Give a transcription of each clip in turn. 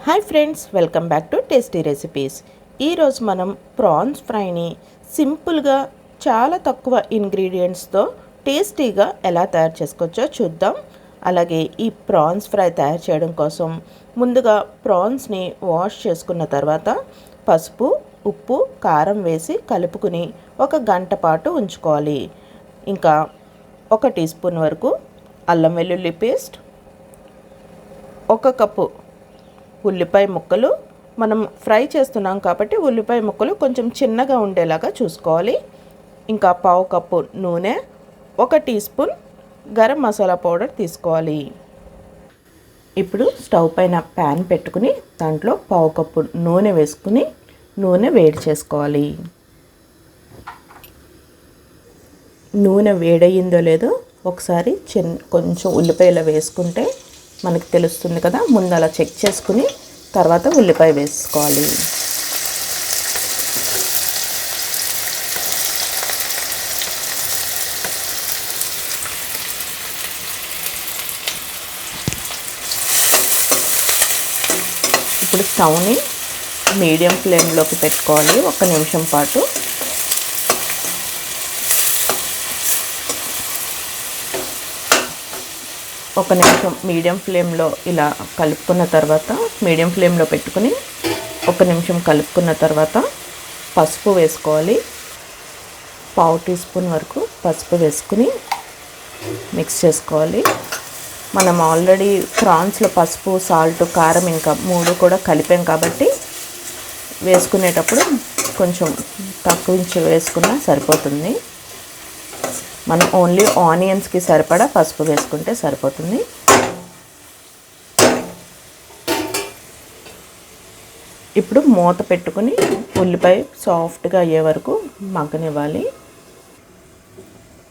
Hi friends, welcome back to tasty recipes. ఈరోజు మనం prawns ఫ్రైని సింపుల్గా చాలా తక్కువ ఇంగ్రీడియంట్స్తో టేస్టీగా ఎలా తయారు చేసుకోవచ్చో చూద్దాం. అలాగే ఈ ప్రాన్స్ ఫ్రై తయారు చేయడం కోసం ముందుగా ప్రాన్స్ని వాష్ చేసుకున్న తర్వాత పసుపు, ఉప్పు, కారం వేసి కలుపుకుని 1 గంట పాటు ఉంచుకోవాలి. ఇంకా 1 టీ స్పూన్ వరకు అల్లం వెల్లుల్లి పేస్ట్, 1 కప్పు ఉల్లిపాయ ముక్కలు. మనం ఫ్రై చేస్తున్నాం కాబట్టి ఉల్లిపాయ ముక్కలు కొంచెం చిన్నగా ఉండేలాగా చూసుకోవాలి. ఇంకా 1/2 కప్పు నూనె, 1 teaspoon garam masala powder తీసుకోవాలి. ఇప్పుడు స్టవ్ పైన ప్యాన్ పెట్టుకుని దాంట్లో 1/2 కప్పు నూనె వేసుకుని నూనె వేడి చేసుకోవాలి. నూనె వేడయిందో లేదో ఒకసారి కొంచెం ఉల్లిపాయలు వేసుకుంటే మనకి తెలుస్తుంది కదా. ముందు అలా చెక్ చేసుకుని తర్వాత ఉల్లిపాయ వేసుకోవాలి. ఇప్పుడు స్టవ్ని మీడియం ఫ్లేమ్లోకి పెట్టుకోవాలి 1 నిమిషం పాటు. ఒక నిమిషం మీడియం ఫ్లేమ్లో ఇలా కలుపుకున్న తర్వాత మీడియం ఫ్లేమ్లో పెట్టుకుని 1 నిమిషం కలుపుకున్న తర్వాత పసుపు వేసుకోవాలి. 1/2 టీ స్పూన్ వరకు పసుపు వేసుకుని మిక్స్ చేసుకోవాలి. మనం ఆల్రెడీ ప్రాన్స్లో పసుపు, సాల్ట్, కారం ఇంకా 3 కూడా కలిపాం కాబట్టి వేసుకునేటప్పుడు కొంచెం తక్కువ వేసుకున్నా సరిపోతుంది. మనం ఓన్లీ ఆనియన్స్కి సరిపడా పసుపు వేసుకుంటే సరిపోతుంది. ఇప్పుడు మూత పెట్టుకుని ఉల్లిపాయ సాఫ్ట్గా అయ్యే వరకు మగ్గనివ్వాలి.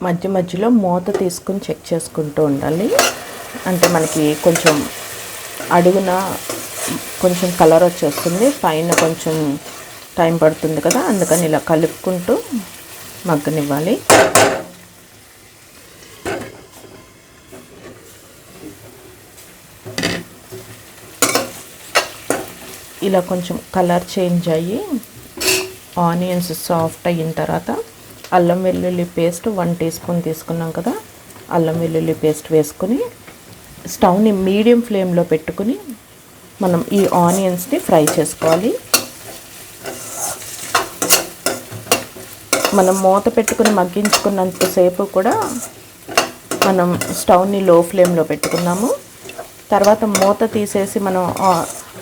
మధ్య మధ్యలో మూత తీసుకుని చెక్ చేసుకుంటూ ఉండాలి. అంటే మనకి కొంచెం అడుగున కొంచెం కలర్ వచ్చేస్తుంది, పైన కొంచెం టైం పడుతుంది కదా, అందుకని ఇలా కలుపుకుంటూ మగ్గనివ్వాలి. ఇలా కొంచెం కలర్ చేంజ్ అయ్యి ఆనియన్స్ సాఫ్ట్ అయిన తర్వాత అల్లం వెల్లుల్లి పేస్ట్ 1 టీ స్పూన్ తీసుకున్నాం కదా, అల్లం వెల్లుల్లి పేస్ట్ వేసుకుని స్టవ్ని మీడియం ఫ్లేమ్లో పెట్టుకుని మనం ఈ ఆనియన్స్ని ఫ్రై చేసుకోవాలి. మనం మూత పెట్టుకుని మగ్గించుకున్నంతసేపు కూడా మనం స్టవ్ని లో ఫ్లేమ్లో పెట్టుకున్నాము. తర్వాత మూత తీసేసి మనం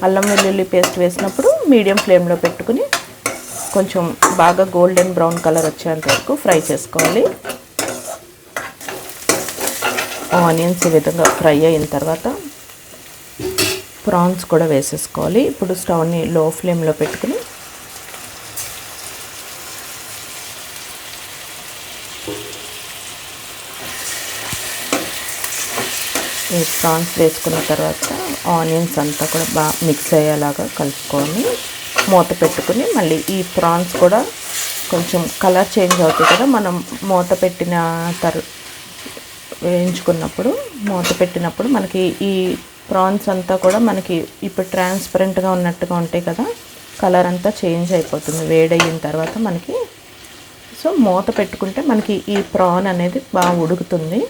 అల్లం వెల్లుల్లి పేస్ట్ వేసినప్పుడు మీడియం ఫ్లేమ్లో పెట్టుకుని కొంచెం బాగా గోల్డెన్ బ్రౌన్ కలర్ వచ్చేంత వరకు ఫ్రై చేసుకోవాలి. ఆనియన్స్ ఈ విధంగా ఫ్రై అయిన తర్వాత ప్రాన్స్ కూడా వేసేసుకోవాలి. ఇప్పుడు స్టవ్ని లో ఫ్లేమ్లో పెట్టుకుని ఈ ప్రాన్స్ వేసుకున్న తర్వాత ఆనియన్స్ అంతా కూడా బాగా మిక్స్ అయ్యేలాగా కలుపుకొని మూత పెట్టుకుని మళ్ళీ ఈ ప్రాన్స్ కూడా కొంచెం కలర్ చేంజ్ అవుతుంది కదా, మనం మూత పెట్టిన వేయించుకున్నప్పుడు మూత పెట్టినప్పుడు మనకి ఈ ప్రాన్స్ అంతా కూడా మనకి ఇప్పుడు ట్రాన్స్పరెంట్గా ఉన్నట్టుగా ఉంటాయి కదా, కలర్ అంతా చేంజ్ అయిపోతుంది వేడయిన తర్వాత మనకి. సో మూత పెట్టుకుంటే మనకి ఈ ప్రాన్ అనేది బాగా ఉడుకుతుంది.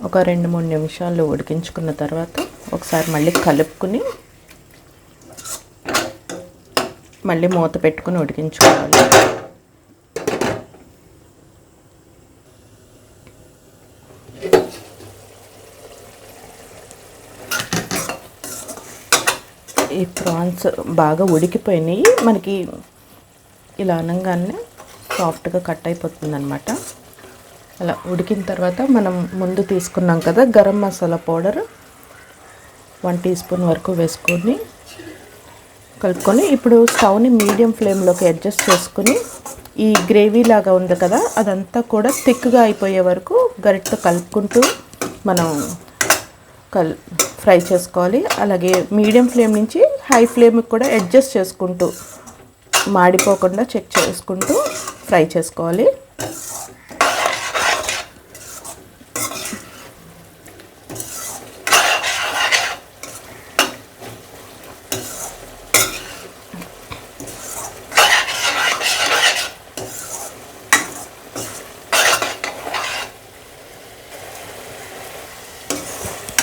ఒక 2-3 నిమిషాలు ఉడికించుకున్న తర్వాత ఒకసారి మళ్ళీ కలుపుకుని మళ్ళీ మూత పెట్టుకుని ఉడికించుకోవాలి. ఈ ప్రాన్స్ బాగా ఉడికిపోయినాయి. మనకి ఇలా అనగానే సాఫ్ట్గా కట్ అయిపోతుంది అన్నమాట. అలా ఉడికిన తర్వాత మనం ముందు తీసుకున్నాం కదా garam masala powder 1 teaspoon వరకు వేసుకొని కలుపుకొని ఇప్పుడు స్టవ్ని మీడియం ఫ్లేమ్లోకి అడ్జస్ట్ చేసుకుని ఈ గ్రేవీ లాగా ఉంది కదా అదంతా కూడా థిక్గా అయిపోయే వరకు గరిటతో కలుపుకుంటూ మనం ఫ్రై చేసుకోవాలి. అలాగే మీడియం ఫ్లేమ్ నుంచి హై ఫ్లేమ్కి కూడా అడ్జస్ట్ చేసుకుంటూ మాడిపోకుండా చెక్ చేసుకుంటూ ఫ్రై చేసుకోవాలి.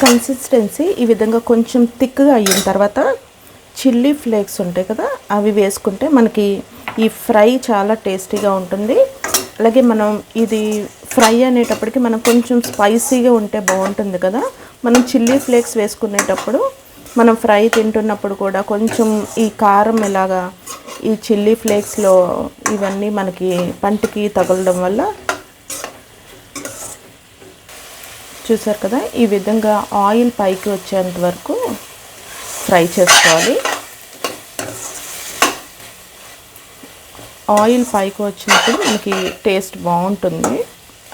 కన్సిస్టెన్సీ ఈ విధంగా కొంచెం థిక్గా అయిన తర్వాత చిల్లీ ఫ్లేక్స్ ఉంటాయి కదా, అవి వేసుకుంటే మనకి ఈ ఫ్రై చాలా టేస్టీగా ఉంటుంది. అలాగే మనం ఇది ఫ్రై అనేటప్పటికి మనం కొంచెం స్పైసీగా ఉంటే బాగుంటుంది కదా. మనం చిల్లీ ఫ్లేక్స్ వేసుకునేటప్పుడు మనం ఫ్రై తింటున్నప్పుడు కూడా కొంచెం ఈ కారం ఇలాగా ఈ చిల్లీ ఫ్లేక్స్లో ఇవన్నీ మనకి పంటికి తగలడం వల్ల, చూసారు కదా, ఈ విధంగా ఆయిల్ పైకి వచ్చేంత వరకు ఫ్రై చేసుకోవాలి. ఆయిల్ పైకి వచ్చినప్పుడు మనకి టేస్ట్ బాగుంటుంది.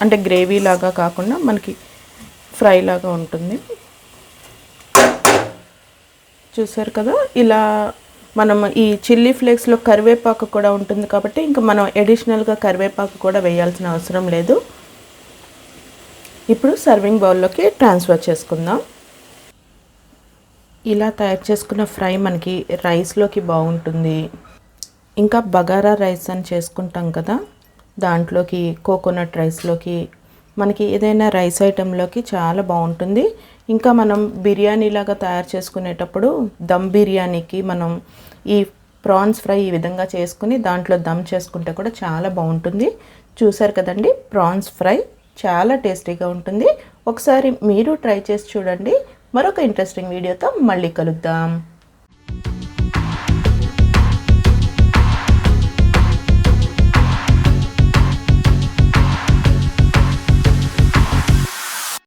అంటే గ్రేవీ లాగా కాకుండా మనకి ఫ్రై లాగా ఉంటుంది. చూసారు కదా, ఇలా మనం ఈ చిల్లీ ఫ్లేక్స్లో కరివేపాకు కూడా ఉంటుంది కాబట్టి ఇంకా మనం అడిషనల్గా కరివేపాకు కూడా వేయాల్సిన అవసరం లేదు. ఇప్పుడు సర్వింగ్ బౌల్లోకి ట్రాన్స్ఫర్ చేసుకుందాం. ఇలా తయారు చేసుకున్న ఫ్రై మనకి రైస్లోకి బాగుంటుంది. ఇంకా బగారా రైస్ అని చేసుకుంటాం కదా, దాంట్లోకి కోకోనట్ రైస్లోకి మనకి ఏదైనా రైస్ ఐటెంలోకి చాలా బాగుంటుంది. ఇంకా మనం బిర్యానీ లాగా తయారు చేసుకునేటప్పుడు దమ్ బిర్యానీకి మనం ఈ ప్రాన్స్ ఫ్రై ఈ విధంగా చేసుకుని దాంట్లో దమ్ చేసుకుంటే కూడా చాలా బాగుంటుంది. చూసారు కదండి, ప్రాన్స్ ఫ్రై చాలా టేస్టీగా ఉంటుంది. ఒకసారి మీరు ట్రై చేసి చూడండి. మరొక ఇంట్రెస్టింగ్ వీడియోతో మళ్ళీ కలుద్దాం.